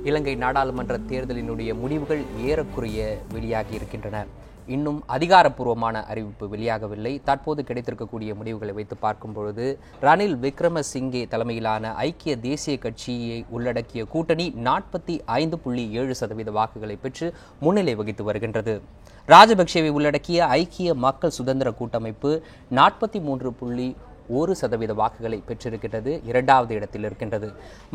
இலங்கை நாடாளுமன்ற தேர்தலினுடைய முடிவுகள் ஏறக்குறைய வெளியாகி இருக்கின்றன. இன்னும் அதிகாரப்பூர்வமான அறிவிப்பு வெளியாகவில்லை. தற்போது கிடைத்திருக்கக்கூடிய முடிவுகளை வைத்து பார்க்கும் பொழுது ரணில் விக்ரமசிங்கே தலைமையிலான ஐக்கிய தேசிய கட்சியை உள்ளடக்கிய கூட்டணி 45.7% வாக்குகளை பெற்று முன்னிலை வகித்து வருகின்றது. ராஜபக்சேவை உள்ளடக்கிய ஐக்கிய மக்கள் சுதந்திர கூட்டமைப்பு 43.1% வாக்குகளை பெற்றிருக்கின்றது. இரண்டாவது இடத்தில் இருக்கின்றது.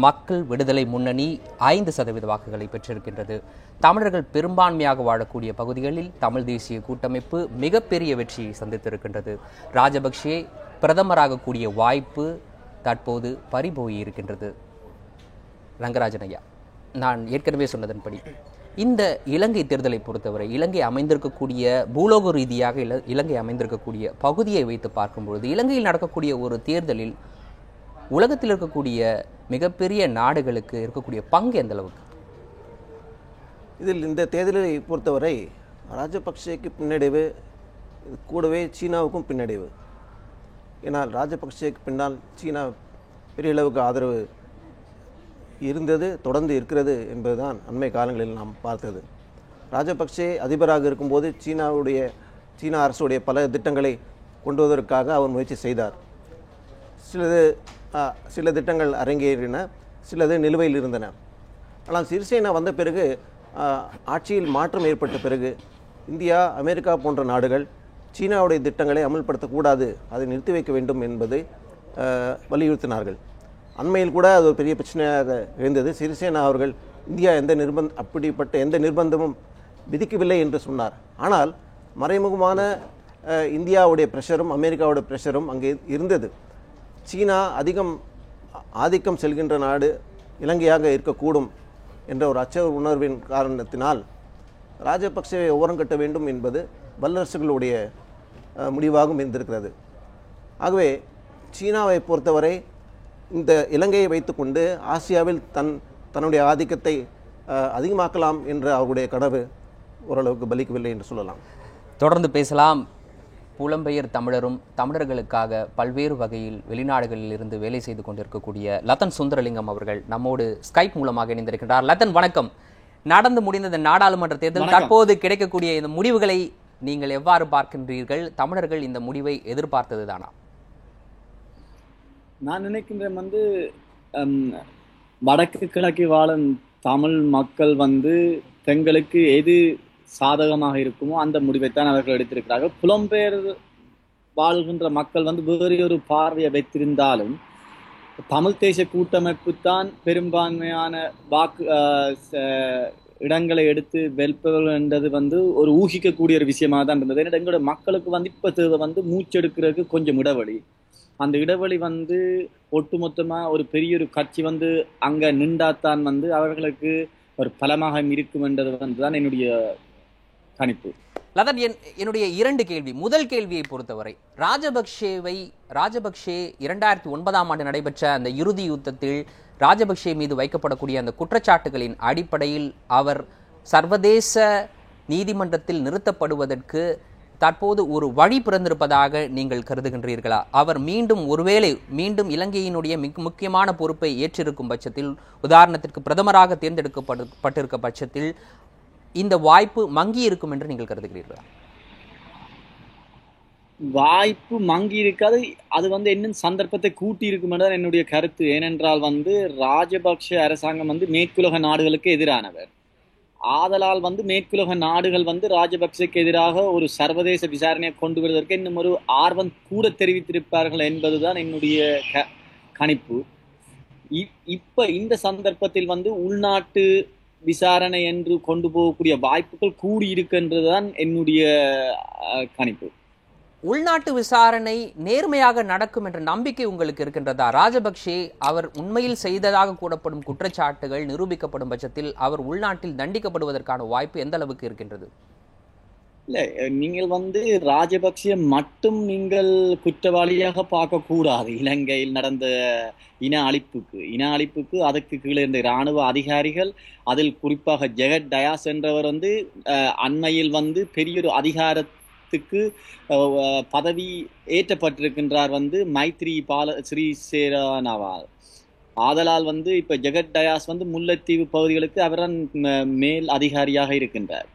மக்கள் விடுதலை முன்னணி 5% வாக்குகளை பெற்றிருக்கின்றது. தமிழர்கள் பெரும்பான்மையாக வாழக்கூடிய பகுதிகளில் தமிழ் தேசிய கூட்டமைப்பு மிகப்பெரிய வெற்றியை சந்தித்திருக்கின்றது. ராஜபக்சே பிரதமராகக்கூடிய வாய்ப்பு தற்போது பறிபோய் இருக்கின்றது. ரங்கராஜன் ஐயா, நான் ஏற்கனவே சொன்னதன்படி இந்த இலங்கை தேர்தலை பொறுத்தவரை இலங்கை அமைந்திருக்கக்கூடிய பூலோக ரீதியாக இலங்கை அமைந்திருக்கக்கூடிய பகுதியை வைத்து பார்க்கும்பொழுது இலங்கையில் நடக்கக்கூடிய ஒரு தேர்தலில் உலகத்தில் இருக்கக்கூடிய மிகப்பெரிய நாடுகளுக்கு இருக்கக்கூடிய பங்கு எந்த அளவுக்கு? இதில் இந்த தேர்தலை பொறுத்தவரை ராஜபக்சேக்கு பின்னடைவு, கூடவே சீனாவுக்கும் பின்னடைவு. ஏன்னால் ராஜபக்சேக்கு பின்னால் சீனா பெரிய அளவுக்கு ஆதரவு இருந்தது, தொடர்ந்து இருக்கிறது என்பதுதான் அண்மை காலங்களில் நாம் பார்த்தது. ராஜபக்சே அதிபராக இருக்கும்போது சீனா அரசுடைய பல திட்டங்களை கொண்டு வருவதற்காக அவர் முயற்சி செய்தார். சில திட்டங்கள் அரங்கேறின, சிலது நிலுவையில் இருந்தன. ஆனால் சிறிசேனா வந்த பிறகு, ஆட்சியில் மாற்றம் ஏற்பட்ட பிறகு இந்தியா, அமெரிக்கா போன்ற நாடுகள் சீனாவுடைய திட்டங்களை அமல்படுத்தக்கூடாது, அதை நிறுத்தி வைக்க வேண்டும் என்பதை வலியுறுத்தினார்கள். அண்மையில் கூட அது ஒரு பெரிய பிரச்சனையாக இருந்தது. சிறிசேனா அவர்கள் இந்தியா அப்படிப்பட்ட எந்த நிர்பந்தமும் விதிக்கவில்லை என்று சொன்னார். ஆனால் மறைமுகமான இந்தியாவுடைய பிரஷரும் அமெரிக்காவுடைய பிரஷரும் அங்கே இருந்தது. சீனா ஆதிக்கம் செல்கின்ற நாடு இலங்கையாக இருக்கக்கூடும் என்ற ஒரு அச்ச உணர்வின் காரணத்தினால் ராஜபக்சேவை ஓரங்கட்ட வேண்டும் என்பது வல்லரசுகளுடைய முடிவாகவும் இருந்திருக்கிறது. ஆகவே சீனாவை பொறுத்தவரை இந்த இலங்கையை வைத்துக்கொண்டு ஆசியாவில் தன்னுடைய ஆதிக்கத்தை அதிகமாக்கலாம் என்ற அவருடைய கனவு ஓரளவுக்கு பலிக்கவில்லை என்று சொல்லலாம். தொடர்ந்து பேசலாம். புலம்பெயர் தமிழரும் தமிழர்களுக்காக பல்வேறு வகையில் வெளிநாடுகளில் இருந்து வேலை செய்து கொண்டிருக்கக்கூடிய லதன் சுந்தரலிங்கம் அவர்கள் நம்மோடு ஸ்கைப் மூலமாக இணைந்திருக்கின்றார். லதன், வணக்கம். நடந்து முடிந்த இந்த நாடாளுமன்ற தேர்தல், தற்போது கிடைக்கக்கூடிய இந்த முடிவுகளை நீங்கள் எவ்வாறு பார்க்கின்றீர்கள்? தமிழர்கள் இந்த முடிவை எதிர்பார்த்தது தானா? நான் நினைக்கின்றேன் வடக்கு கிழக்கு வாழும் தமிழ் மக்கள் தங்களுக்கு எது சாதகமாக இருக்குமோ அந்த முடிவைத்தான் அவர்கள் எடுத்திருக்கிறார்கள். புலம்பெயர் வாழ்கின்ற மக்கள் வேறு ஒரு பார்வையை வைத்திருந்தாலும் தமிழ் தேசிய கூட்டமைப்பு தான் பெரும்பான்மையான இடங்களை எடுத்து வெல்பவர்கள் என்றது ஒரு ஊகிக்கக்கூடிய ஒரு விஷயமாக தான் இருந்தது. ஏன்னா எங்களோட மக்களுக்கு இப்ப தேவை மூச்செடுக்கிறதுக்கு கொஞ்சம் இடைவெளி. அந்த இடைவெளி ஒட்டுமொத்தமாக ஒரு பெரிய ஒரு கட்சி அங்கே நின்றாத்தான் அவர்களுக்கு ஒரு பலமாக இருக்கும் என்றது தான் என்னுடைய கணிப்பு. லதன், என்னுடைய 2 கேள்வி. முதல் கேள்வியை பொறுத்தவரை ராஜபக்சே 2009 நடைபெற்ற அந்த இறுதி யுத்தத்தில் ராஜபக்சே மீது வைக்கப்படக்கூடிய அந்த குற்றச்சாட்டுகளின் அடிப்படையில் அவர் சர்வதேச நீதிமன்றத்தில் நிறுத்தப்படுவதற்கு தற்போது ஒரு வழி பிறந்திருப்பதாக நீங்கள் கருதுகின்றீர்களா? அவர் ஒருவேளை மீண்டும் இலங்கையினுடைய மிக முக்கியமான பொறுப்பை ஏற்றிருக்கும் பட்சத்தில், உதாரணத்திற்கு பிரதமராக தேர்ந்தெடுக்கப்பட்டிருக்க பட்சத்தில் இந்த வாய்ப்பு மங்கி இருக்கும் என்று நீங்கள் கருதுகிறீர்களா? வாய்ப்பு மங்கி இருக்காது. அது இன்னும் சந்தர்ப்பத்தை கூட்டி இருக்கும் என்றால் என்னுடைய கருத்து. ஏனென்றால் ராஜபக்ஷ அரசாங்கம் மேற்குலக நாடுகளுக்கு எதிரானவர். ஆதலால் மேற்குலக நாடுகள் ராஜபக்சேக்கு எதிராக ஒரு சர்வதேச விசாரணையை கொண்டு வருவதற்கு இன்னும் ஒரு ஆர்வம் கூட தெரிவித்திருப்பார்கள் என்பதுதான் என்னுடைய கணிப்பு. இப்ப இந்த சந்தர்ப்பத்தில் உள்நாட்டு விசாரணை என்று கொண்டு போகக்கூடிய வாய்ப்புகள் கூடியிருக்கின்றதுதான் என்னுடைய கணிப்பு. உள்நாட்டு விசாரணை நேர்மையாக நடக்கும் என்ற நம்பிக்கை உங்களுக்கு இருக்கின்றதா? ராஜபக்சே அவர் உண்மையில் செய்ததாக கூறப்படும் குற்றச்சாட்டுகள் நிரூபிக்கப்படும் பட்சத்தில் அவர் உள்நாட்டில் தண்டிக்கப்படுவதற்கான வாய்ப்பு எந்த அளவுக்கு இருக்கின்றது? இல்ல, நீங்கள் ராஜபக்சே மட்டும் நீங்கள் குற்றவாளியாக பார்க்க கூடாது. இலங்கையில் நடந்த இன அழிப்புக்கு அதற்கு கீழே இருந்த இராணுவ அதிகாரிகள், அதில் குறிப்பாக ஜெகத் டயாஸ் என்றவர் அண்மையில் பெரிய ஒரு அதிகாரத்துக்கு பதவி ஏற்றப்பட்டிருக்கின்றார் மைத்ரி பால ஸ்ரீசேனாவால். ஆதலால் வந்து இப்ப ஜெகத் டயாஸ் வந்து முல்லைத்தீவு பகுதிகளுக்கு அவர்தான் மேல் அதிகாரியாக இருக்கின்றார்.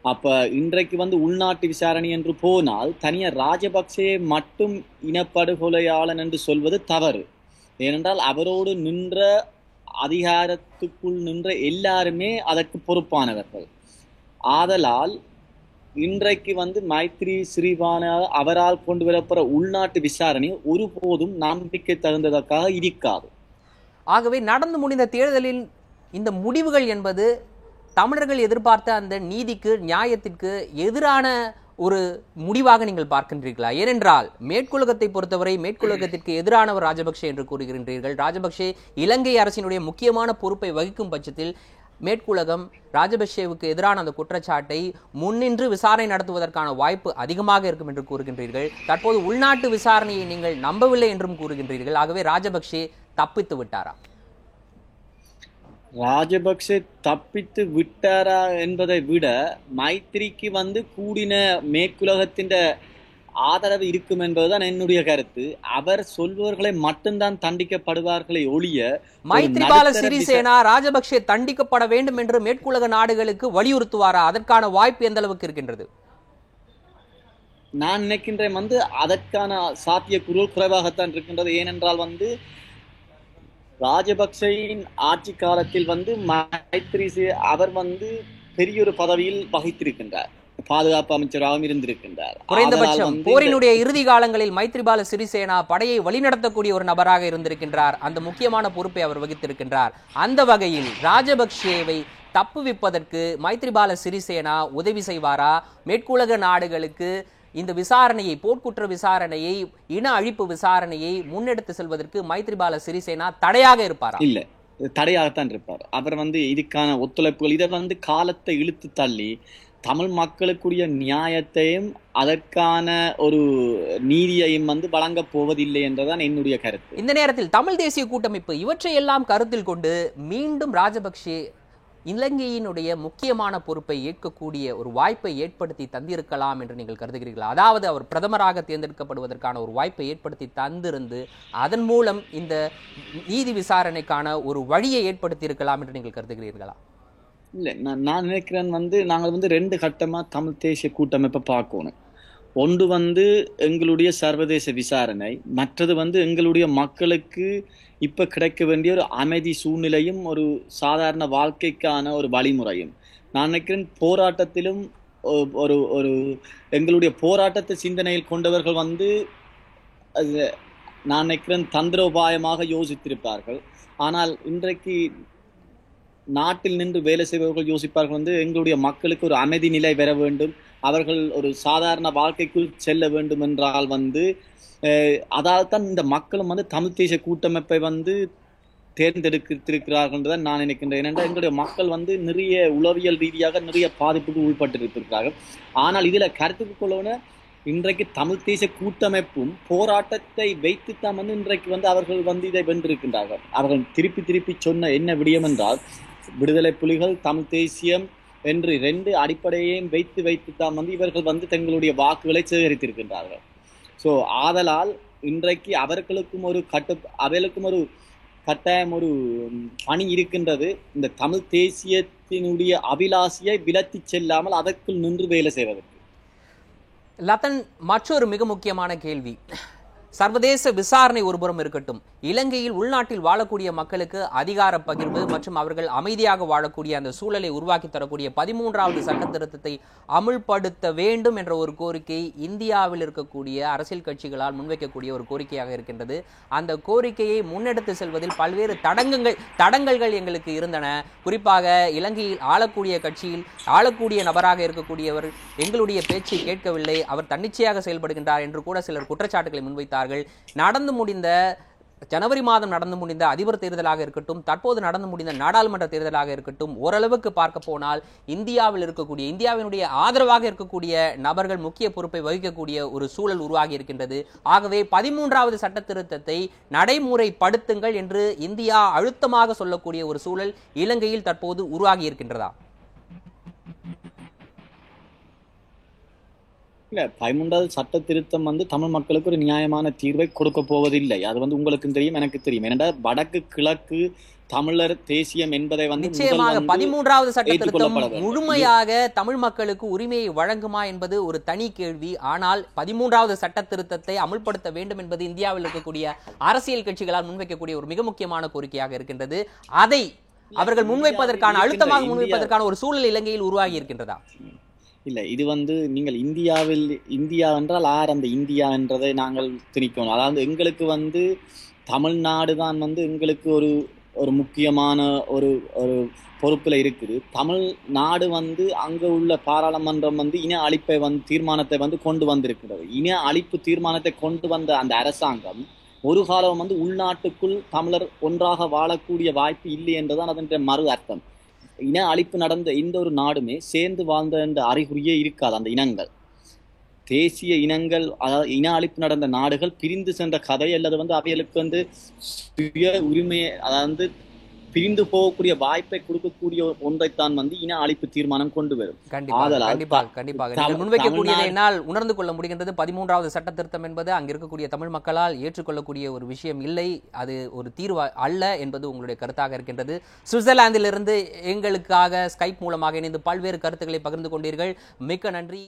அப்ப இன்றைக்கு வந்து உள்நாட்டு விசாரணை என்று போனால் தனியார் ராஜபக்சே மட்டும் இனப்படுகொலையாளன் என்று சொல்வது தவறு. ஏனென்றால் அவரோடு நின்ற அதிகாரத்துக்குள் நின்ற எல்லாருமே அதற்கு பொறுப்பானவர்கள். ஆதலால் இன்றைக்கு வந்து மைத்ரி சிறிபால அவரால் கொண்டு வரப்படுற உள்நாட்டு விசாரணை ஒருபோதும் நம்பிக்கை தகுந்ததற்காக இருக்காது. ஆகவே நடந்து முடிந்த தேர்தலில் இந்த முடிவுகள் என்பது தமிழர்கள் எதிர்பார்த்த அந்த நீதிக்கு நியாயத்திற்கு எதிரான ஒரு முடிவாக நீங்கள் பார்க்கின்றீர்களா? ஏனென்றால் மேற்குலகத்தை பொறுத்தவரை மேற்குலகத்திற்கு எதிரானவர் ராஜபக்சே என்று கூறுகின்றீர்கள். ராஜபக்சே இலங்கை அரசினுடைய முக்கியமான பொறுப்பை வகிக்கும் பட்சத்தில் மேற்குலகம் ராஜபக்சேவுக்கு எதிரான அந்த குற்றச்சாட்டை முன்னின்று விசாரணை நடத்துவதற்கான வாய்ப்பு அதிகமாக இருக்கும் என்று கூறுகின்றீர்கள். தற்போது உள்நாட்டு விசாரணையை நீங்கள் நம்பவில்லை என்றும் கூறுகின்றீர்கள். ஆகவே ராஜபக்சே தப்பித்து விட்டாரா? ராஜபக்சே தப்பித்து விட்டாரா என்பதை விட மைத்திரிக்கு வந்து கூடின மேற்குலகத்தின் ஆதரவு இருக்கும் என்பதுதான் என்னுடைய கருத்து. அவர் சொல்பவர்களை மட்டும்தான் தண்டிக்கப்படுவார்களை ஒழிய மைத்ரிபால சிறிசேனா ராஜபக்சே தண்டிக்கப்பட வேண்டும் என்று மேற்குலக நாடுகளுக்கு வலியுறுத்துவாரா? அதற்கான வாய்ப்பு எந்த அளவுக்கு இருக்கின்றது? நான் நினைக்கின்றேன் வந்து அதற்கான சாத்தியக்கூறு குறைவாகத்தான் இருக்கின்றது. ஏனென்றால் வந்து ராஜபக்சேயின் ஆட்சி காலத்தில் வந்து மைத்ரி அவர் வந்து பெரிய ஒரு பதவியில் வகித்திருக்கின்றார், பாதுகாப்பு அமைச்சராகவும் இருந்திருக்கின்றார். குறைந்தபட்சம் போரினுடைய இறுதி காலங்களில் மைத்ரிபால சிறிசேனா படையை வழிநடத்தக்கூடிய ஒரு நபராக இருந்திருக்கின்றார். அந்த முக்கியமான பொறுப்பை அவர் வகித்திருக்கின்றார். அந்த வகையில் ராஜபக்சேவை தப்புவிப்பதற்கு மைத்ரிபால சிறிசேனா உதவி செய்வாரா? மேற்குலக நாடுகளுக்கு இந்த விசாரணையை, போர்க்குற்ற விசாரணையை, இன அழிப்பு விசாரணையை முன்னெடுத்து செல்வதற்கு மைத்ரிபால சிறிசேனா தடையாக இருப்பாரா? இல்ல, தடையாகத்தான் இருப்பார். அவர் வந்து இதுக்கான ஒத்துழைப்புகள் இதை வந்து காலத்தை இழுத்து தள்ளி தமிழ் மக்களுக்குரிய நியாயத்தையும் அதற்கான ஒரு நீதியையும் வந்து வழங்கப் போவதில்லை என்றுதான் என்னுடைய கருத்து. இந்த நேரத்தில் தமிழ் தேசிய கூட்டமைப்பு இவற்றையெல்லாம் கருத்தில் கொண்டு மீண்டும் ராஜபக்சே இலங்கையினுடைய முக்கியமான பொறுப்பை ஏற்கக்கூடிய ஒரு வாய்ப்பை ஏற்படுத்தி தந்திருக்கலாம் என்று நீங்கள் கருதுகிறீர்களா? அதாவது அவர் பிரதமராக தேர்ந்தெடுக்கப்படுவதற்கான ஒரு வாய்ப்பை ஏற்படுத்தி தந்திருந்து அதன் மூலம் இந்த நீதி விசாரணைக்கான ஒரு வழியை ஏற்படுத்தி இருக்கலாம் என்று நீங்கள் கருதுகிறீர்களா? இல்லை, நான் நினைக்கிறேன் வந்து நாங்கள் வந்து 2 கட்டமா தமிழ் தேசிய கூட்டமைப்பை பார்க்கணும். ஒன்று வந்து எங்களுடைய சர்வதேச விசாரணை, மற்றது வந்து எங்களுடைய மக்களுக்கு இப்ப கிடைக்க வேண்டிய ஒரு அமைதி சூழ்நிலையும் ஒரு சாதாரண வாழ்க்கைக்கான ஒரு வழிமுறையும். நான் நினைக்கிறேன் போராட்டத்திலும் ஒரு ஒரு எங்களுடைய போராட்டத்தை சிந்தனையில் கொண்டவர்கள் வந்து நான் நினைக்கிறேன் தந்திரோபாயமாக யோசித்திருப்பார்கள். ஆனால் இன்றைக்கு நாட்டில் நின்று வேலை செய்பவர்கள் யோசிப்பார்கள் வந்து எங்களுடைய மக்களுக்கு ஒரு அமைதி நிலை பெற வேண்டும், அவர்கள் ஒரு சாதாரண வாழ்க்கைக்குள் செல்ல வேண்டும் என்றால் வந்து அதால் தான் இந்த மக்களும் வந்து தமிழ் தேசிய கூட்டமைப்பை வந்து தேர்ந்தெடுத்திருக்கிறார்கள் என்றுதான் நான் நினைக்கின்றேன். ஏனென்றால் எங்களுடைய மக்கள் வந்து நிறைய உளவியல் ரீதியாக நிறைய பாதிப்புக்கு உட்பட்டிருக்கிறார்கள். ஆனால் இதுல கருத்துக்கு கொள்ளவன இன்றைக்கு தமிழ் தேசிய கூட்டமைப்பும் போராட்டத்தை வைத்துத்தான் வந்து இன்றைக்கு வந்து அவர்கள் வந்து இதை வென்றிருக்கின்றார்கள். அவர்கள் திருப்பி திருப்பி சொன்ன என்ன விடயம் என்றால் விடுதலை புலிகள், தமிழ் தேசியம் என்று 2 அடிப்படையையும் வைத்துத்தான் வந்து இவர்கள் வந்து தங்களுடைய வாக்குகளை சேகரித்திருக்கின்றார்கள். ஸோ ஆதலால் இன்றைக்கு அவர்களுக்கும் ஒரு கட்டாயம் ஒரு பணி இருக்கின்றது. இந்த தமிழ் தேசியத்தினுடைய அபிலாஷையை விலத்தி செல்லாமல் அதற்குள் நின்று வேலை செய்வதற்கு. லதன், மற்றொரு மிக முக்கியமான கேள்வி. சர்வதேச விசாரணை ஒருபுறம் இருக்கட்டும், இலங்கையில் உள்நாட்டில் வாழக்கூடிய மக்களுக்கு அதிகார பகிர்வு மற்றும் அவர்கள் அமைதியாக வாழக்கூடிய அந்த சூழலை உருவாக்கி தரக்கூடிய 13வது சட்ட திருத்தத்தை அமுல்படுத்த வேண்டும் என்ற ஒரு கோரிக்கை இந்தியாவில் இருக்கக்கூடிய அரசியல் கட்சிகளால் முன்வைக்கக்கூடிய ஒரு கோரிக்கையாக இருக்கின்றது. அந்த கோரிக்கையை முன்னெடுத்து செல்வதில் பல்வேறு தடங்கல்கள் எங்களுக்கு இருந்தன. குறிப்பாக இலங்கையில் ஆளக்கூடிய கட்சியில் ஆளக்கூடிய நபராக இருக்கக்கூடியவர் எங்களுடைய பேச்சை கேட்கவில்லை, அவர் தன்னிச்சையாக செயல்படுகின்றார் என்று கூட சிலர் குற்றச்சாட்டுகளை முன்வைத்தார். நடந்து முடிந்த ஜனவரி மாதம் நடந்து முடிந்த அதிபர் தேர்தலாக இருக்கட்டும், தற்போது நடந்து முடிந்த நாடாளுமன்ற தேர்தலாக இருக்கட்டும், ஓரளவுக்கு பார்க்க போனால் இந்தியாவில் இருக்கக்கூடிய, இந்தியாவினுடைய ஆதரவாக இருக்கக்கூடிய நபர்கள் முக்கிய பொறுப்பை வகிக்கக்கூடிய ஒரு சூழல் உருவாகி இருக்கின்றது. ஆகவே 13வது சட்ட திருத்தத்தை நடைமுறைப்படுத்துங்கள் என்று இந்தியா அழுத்தமாக சொல்லக்கூடிய ஒரு சூழல் இலங்கையில் தற்போது உருவாகி இருக்கின்றதா? இல்ல 13வது சட்ட திருத்தம் வந்து தமிழ் மக்களுக்கு ஒரு நியாயமான தீர்வை கொடுக்க போவதில்லை. அது வந்து உங்களுக்கும் தெரியும், எனக்கு தெரியும். ஏனென்றா வடக்கு கிழக்கு தமிழர் தேசியம் என்பதை வந்து நிச்சயமாக 13வது சட்ட திருத்தம் முழுமையாக தமிழ் மக்களுக்கு உரிமையை வழங்குமா என்பது ஒரு தனி கேள்வி. ஆனால் 13வது சட்ட திருத்தத்தை அமுல்படுத்த வேண்டும் என்பது இந்தியாவில் இருக்கக்கூடிய அரசியல் கட்சிகளால் முன்வைக்கக்கூடிய ஒரு மிக முக்கியமான கோரிக்கையாக இருக்கின்றது. அதை அவர்கள் முன்வைப்பதற்கான அழுத்தமாக முன்வைப்பதற்கான ஒரு சூழல் இலங்கையில் உருவாகி இருக்கின்றதா? இல்ல, இது வந்து நீங்கள் இந்தியா என்றால் ஆர் அந்த இந்தியா என்றதை நாங்கள் திணிக்கணும். அதாவது எங்களுக்கு வந்து தமிழ்நாடு தான் வந்து எங்களுக்கு ஒரு ஒரு முக்கியமான ஒரு ஒரு பொறுப்புல இருக்குது. தமிழ்நாடு வந்து அங்க உள்ள பாராளுமன்றம் வந்து இன அழிப்பை வந்து தீர்மானத்தை வந்து கொண்டு வந்திருக்கிறது. இன அழிப்பு தீர்மானத்தை கொண்டு வந்த அந்த அரசாங்கம் ஒரு காலம் வந்து உள்நாட்டுக்குள் தமிழர் ஒன்றாக வாழக்கூடிய வாய்ப்பு இல்லை என்றுதான் அதன் மறு அர்த்தம். இன அழிப்பு நடந்த எந்த ஒரு நாடுமே சேர்ந்து வாழ்ந்த என்ற அறிகுறியே இருக்காது. அந்த இனங்கள் தேசிய இனங்கள், அதாவது இன அழிப்பு நடந்த நாடுகள் பிரிந்து சென்ற கதை அல்லது வந்து அவைகளுக்கு வந்து சுய உரிமையை, அதாவது பிரிந்து போகக்கூடிய வாய்ப்பை கொடுக்கக்கூடிய ஒன்றைத்தான் வந்து இன அழிப்பு தீர்மானம் கொண்டு வரும். கண்டிப்பாக முன்வைக்கக்கூடியதை என்னால் உணர்ந்து கொள்ள முடிகின்றது. 13வது சட்ட திருத்தம் என்பது அங்க இருக்கக்கூடிய தமிழ் மக்களால் ஏற்றுக்கொள்ளக்கூடிய ஒரு விஷயம் இல்லை, அது ஒரு தீர்வு அல்ல என்பது உங்களுடைய கருத்தாக இருக்கின்றது. சுவிட்சர்லாந்திலிருந்து எங்களுக்காக ஸ்கைப் மூலமாக இணைந்து பல்வேறு கருத்துக்களை பகிர்ந்து கொண்டீர்கள். மிக்க நன்றி.